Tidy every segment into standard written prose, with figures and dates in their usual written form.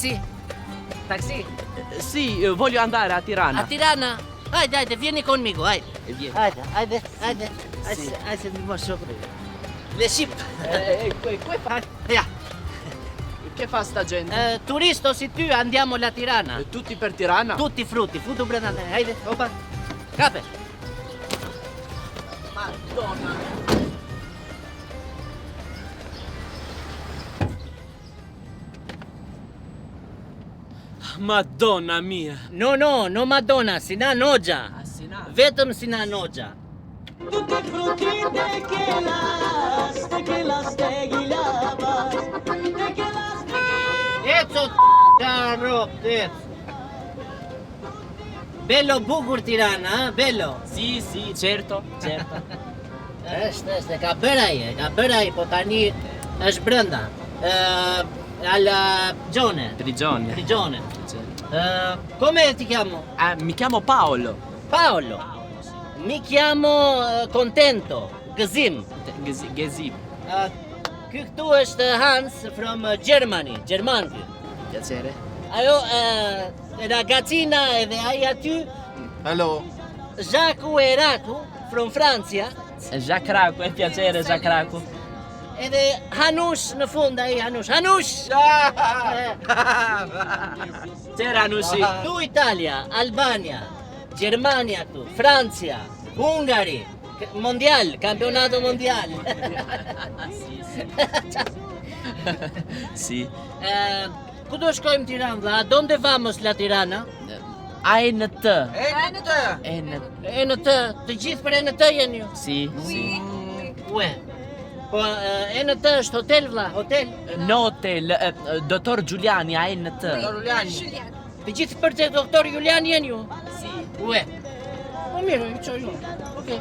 taxi? Taxi? Sì, voglio andare a Tirana. A Tirana? Hajde, vieni conmigo, hajde. Vieni. Hajde. Sì. Hajde, mi mostro. Le ship. Ja. Che fa sta gente? Turisto si tu, andiamo alla Tirana. Tutti per Tirana? Tutti frutti, frutto brandante. Hajde, opa. Kape. Madonna. Madonna mia. No, Madonna, sina noja. Assinato. Vetëm sina noja. Tutti frutti te gilabas. Eco t***a ec. Bello bukur Tirana, bello. Sì, certo. Është, ka bërë ai, po tani është brenda. Alla Gione. Prigione. Come ti chiamo? Mi chiamo Paolo. Paolo. Mi chiamo Contento. Gëzim. Gezi. Ky këtu është Hans from Germany. Gjerman ky. Piacere. Ajo ragazzina edhe ai aty Hello. Jaku e Raku from Francia. Giacraco, è piacere Giacraco. Edhe Hanush në fund ai Hanush. C'era Nusi. Tu Italia, Albania, Germania tu, Francia, Ungari, mondial, campionato mondiale. Sì. Ku do shkojmë Tiranë vlla? Donde vamos la Tirana? ANT. E në të gjithë për e në të jenë ju? Sì. Ue. Po e në të është hotel vlla, hotel? No hotel, dottor Giuliani, ANT. Të gjithë për të doktor Julian jenë ju? Sì. Ue. Po mirë, i qoj ju. Okej.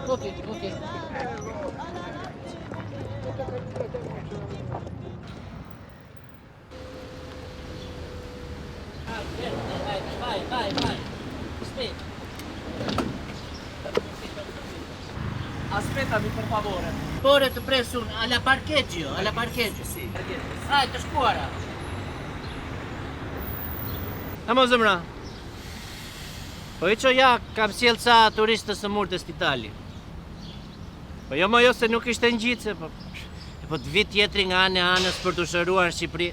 Vai. Aspettami per favore. Pore të presun, alla parcheggio. Sì. Hajde të shkuara. Amo zemra. Po i qoja kam sjellë ca turistës së murë të spitali. Po jo se nuk ishte ngjitse, po të vit tjetri nga anës për të shëruar në Shqipëri.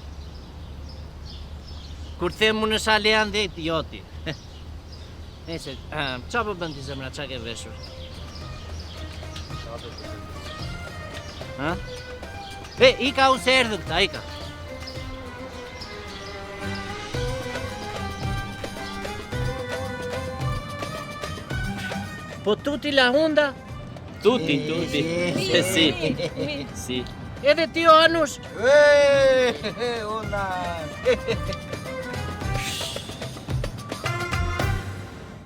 Kur themu në Shalean dhe joti. Nese, qa po bën ti zemra, qa ke veshur? Ha? Ika unë se erdhë këta, ika. Po tutti la Honda? Tutti. Sì. Edhe ti o Anush? Una.